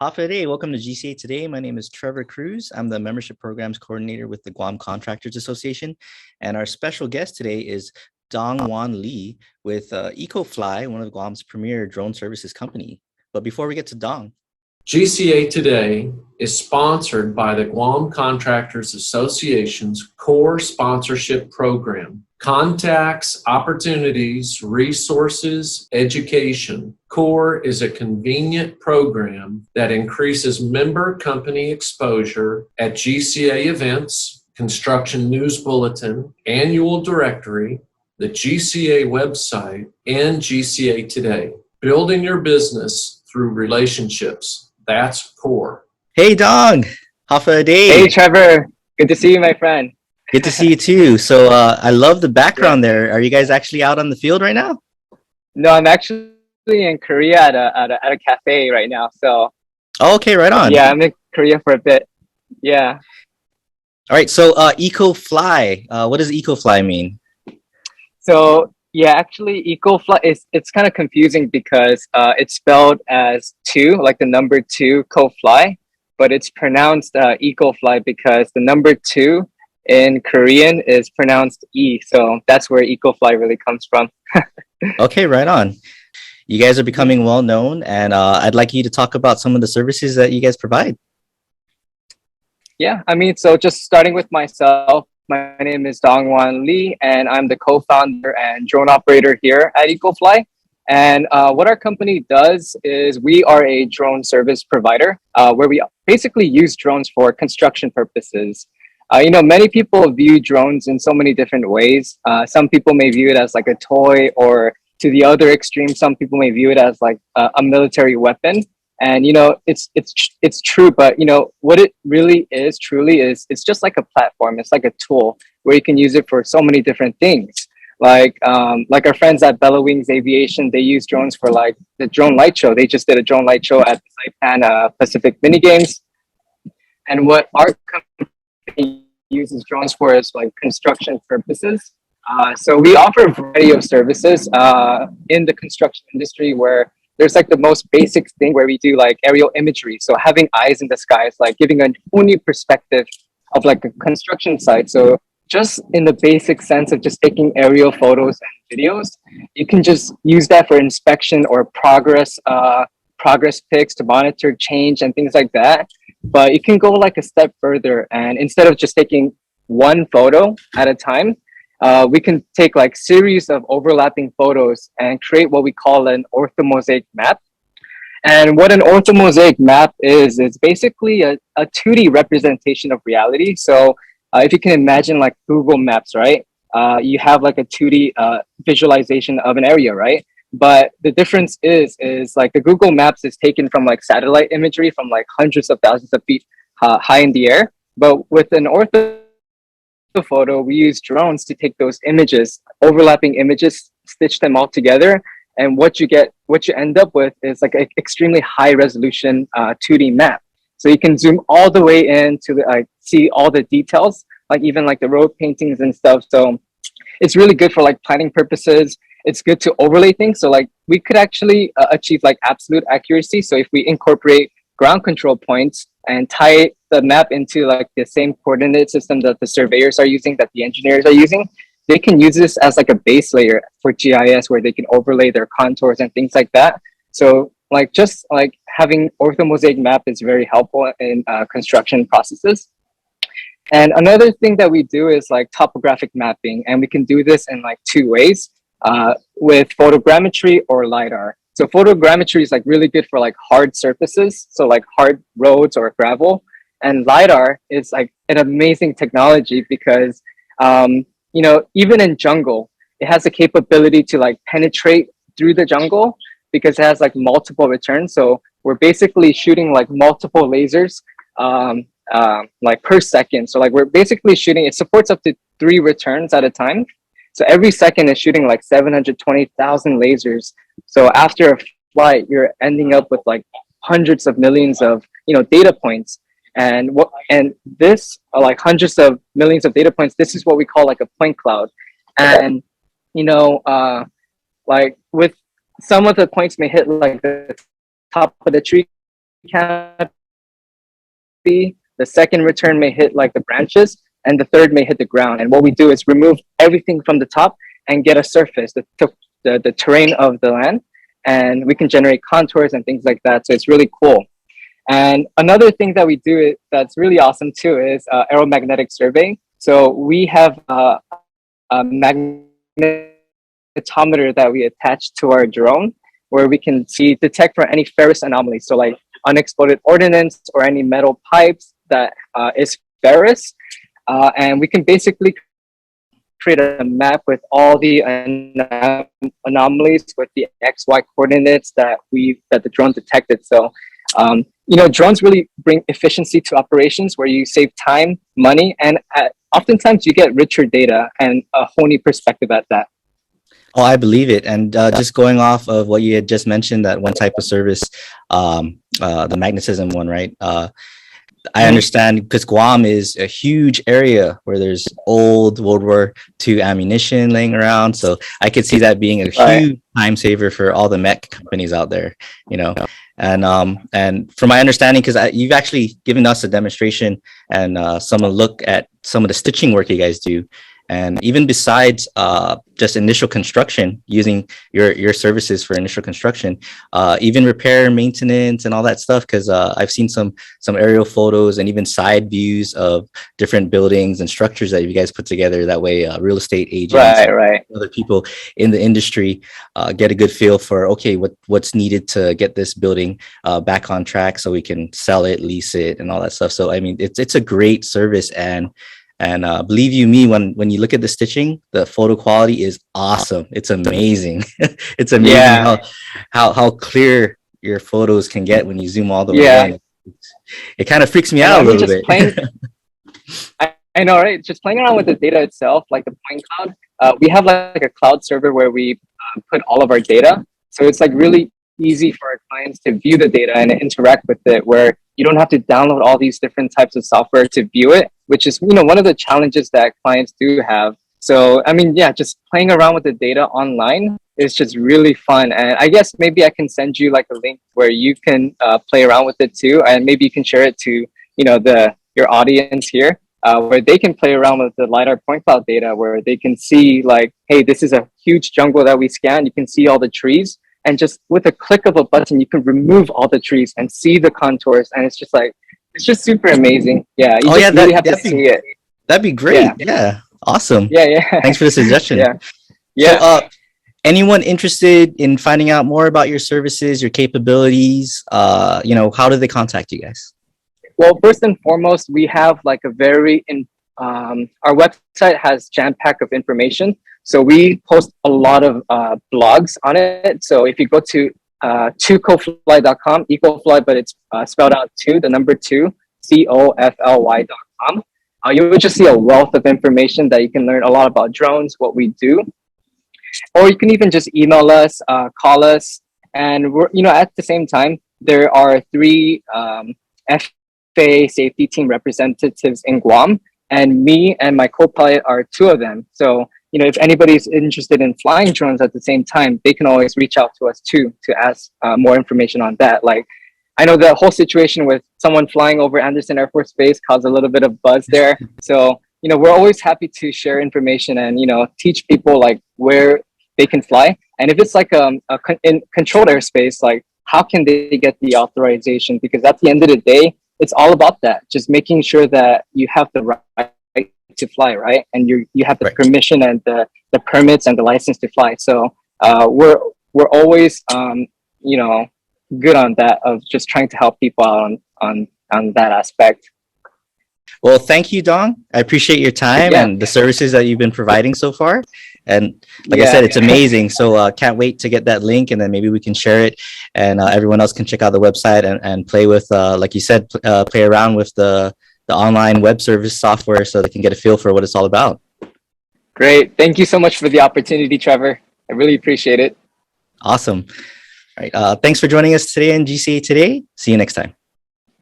Half a day. Welcome to GCA Today. My name is Trevor Cruz. I'm the membership programs coordinator with the Guam Contractors Association. And our special guest today is Dong Wan Lee with EcoFly, one of Guam's premier drone services company. But before we get to Dong, GCA Today is sponsored by the Guam Contractors Association's core sponsorship program. Contacts, opportunities, resources, education. CORE is a convenient program that increases member company exposure at GCA events, Construction News Bulletin, Annual Directory, the GCA website, and GCA Today. Building your business through relationships. That's CORE. hey Dong, half a day. Hey Trevor, good to see you, my friend. Good to see you too. So I love the background Yeah. there. Are you guys actually out on the field right now? No, I'm actually in Korea at a cafe right now. So Oh, okay, right on. yeah, I'm in Korea for a bit. Yeah. All right. So EcoFly. What does EcoFly mean? So yeah, actually, EcoFly is it's kind of confusing because it's spelled as two, like the number two, co-fly, but it's pronounced EcoFly because the number two in Korean is pronounced E. So that's where EcoFly really comes from. Okay, right on. You guys are becoming well known, and I'd like you to talk about some of the services that you guys provide. Yeah, I mean, so just starting with myself, my name is Dong Wan Lee, and I'm the co-founder and drone operator here at EcoFly. And what our company does is we are a drone service provider where we basically use drones for construction purposes. Many people view drones in so many different ways. Some people may view it as like a toy, or to the other extreme, some people may view it as like a military weapon. And it's true, but what it really is truly is it's just like a platform. It's like a tool where you can use it for so many different things. Like our friends at Bella Wings Aviation, they use drones for like the drone light show. They just did a drone light show at the Saipan Pacific Mini Games. And what our company uses drones for is like construction purposes. So we offer a variety of services in the construction industry where there's like the most basic thing where we do like aerial imagery. So having eyes in the sky is like giving a whole new perspective of like a construction site. So just in the basic sense of just taking aerial photos and videos, you can just use that for inspection or progress pics to monitor change and things like that. But you can go like a step further, and instead of just taking one photo at a time, we can take like series of overlapping photos and create what we call an orthomosaic map. And what an orthomosaic map is, it's basically a 2D representation of reality. So if you can imagine like Google Maps, right? You have like a 2D visualization of an area, right? But the difference is like the Google Maps is taken from like satellite imagery from like hundreds of thousands of feet high in the air. But with an photo, we use drones to take those images, overlapping images, stitch them all together, and what you end up with is like an extremely high resolution 2D map. So you can zoom all the way in to like see all the details, like even like the road paintings and stuff. So it's really good for like planning purposes. It's good to overlay things. So like we could actually achieve like absolute accuracy. So if we incorporate ground control points and tie the map into like the same coordinate system that the surveyors are using, that the engineers are using, they can use this as like a base layer for GIS where they can overlay their contours and things like that. So like just like having orthomosaic map is very helpful in construction processes. And another thing that we do is like topographic mapping, and we can do this in like two ways, with photogrammetry or LiDAR. So photogrammetry is like really good for like hard surfaces, so like hard roads or gravel. And LiDAR is like an amazing technology because, even in jungle, it has the capability to like penetrate through the jungle because it has like multiple returns. So we're basically shooting like multiple lasers like per second. So like we're basically shooting, it supports up to 3 returns at a time. So every second is shooting like 720,000 lasers. So after a flight, you're ending up with like hundreds of millions of data points. And this like hundreds of millions of data points, this is what we call like a point cloud. And like with some of the points may hit like the top of the tree canopy, the second return may hit like the branches, and the third may hit the ground. And what we do is remove everything from the top and get a surface, the terrain of the land, and we can generate contours and things like that. So it's really cool. And another thing that we do that's really awesome too is aeromagnetic surveying. So we have a magnetometer that we attach to our drone, where we can detect for any ferrous anomalies. So like unexploded ordnance or any metal pipes that is ferrous. And we can basically create a map with all the anomalies with the XY coordinates that the drone detected. So, drones really bring efficiency to operations where you save time, money, and oftentimes you get richer data and a whole new perspective at that. Oh, I believe it. And just going off of what you had just mentioned, that one type of service, the magnetism one, right? I understand because Guam is a huge area where there's old World War II ammunition laying around. So I could see that being a huge time saver for all the mech companies out there, And from my understanding, because you've actually given us a demonstration and some look at some of the stitching work you guys do. And even besides just initial construction, using your services for initial construction, even repair, maintenance, and all that stuff. Because I've seen some aerial photos and even side views of different buildings and structures that you guys put together. That way, real estate agents, other people in the industry get a good feel for what's needed to get this building back on track, so we can sell it, lease it, and all that stuff. So I mean, it's a great service. And believe you me, when you look at the stitching, the photo quality is awesome. It's amazing. It's amazing how clear your photos can get when you zoom all the way in. It kind of freaks me out a little bit. I know, right? Just playing around with the data itself, like the point cloud. We have like a cloud server where we put all of our data. So it's like really easy for our clients to view the data and interact with it, where you don't have to download all these different types of software to view it, which is, one of the challenges that clients do have. So, I mean, just playing around with the data online is just really fun. And I guess maybe I can send you like a link where you can play around with it too. And maybe you can share it to, your audience here, where they can play around with the LiDAR point cloud data, where they can see like, hey, this is a huge jungle that we scanned. You can see all the trees. And just with a click of a button, you can remove all the trees and see the contours. And it's just super amazing. Yeah. You really have to see it. That'd be great. Yeah. Awesome. Yeah. Thanks for the suggestion. Yeah. So, anyone interested in finding out more about your services, your capabilities, how do they contact you guys? Well, first and foremost, we have like our website has jam-pack of information. So we post a lot of blogs on it. So if you go to 2cofly.com, ecofly, but it's spelled out 2, the number 2, COFLY.com. You will just see a wealth of information that you can learn a lot about drones, what we do. Or you can even just email us, call us. And we're, at the same time, there are 3 FAA safety team representatives in Guam. And me and my co-pilot are 2 of them. So, if anybody's interested in flying drones at the same time, they can always reach out to us too to ask more information on that. Like, I know the whole situation with someone flying over Anderson Air Force Base caused a little bit of buzz there. So, we're always happy to share information and, teach people like where they can fly. And if it's like in controlled airspace, like how can they get the authorization? Because at the end of the day, it's all about that. Just making sure that you have the right to fly, right? And you have the permission and the permits and the license to fly. So we're always good on that, of just trying to help people out on that aspect. Well, thank you, Dong. I appreciate your time and the services that you've been providing so far. And like I said, it's amazing. So can't wait to get that link, and then maybe we can share it, and everyone else can check out the website and play with, like you said, play around with the online web service software, so they can get a feel for what it's all about. Great. Thank you so much for the opportunity, Trevor. I really appreciate it. Awesome. All right. Thanks for joining us today in GCA Today. See you next time.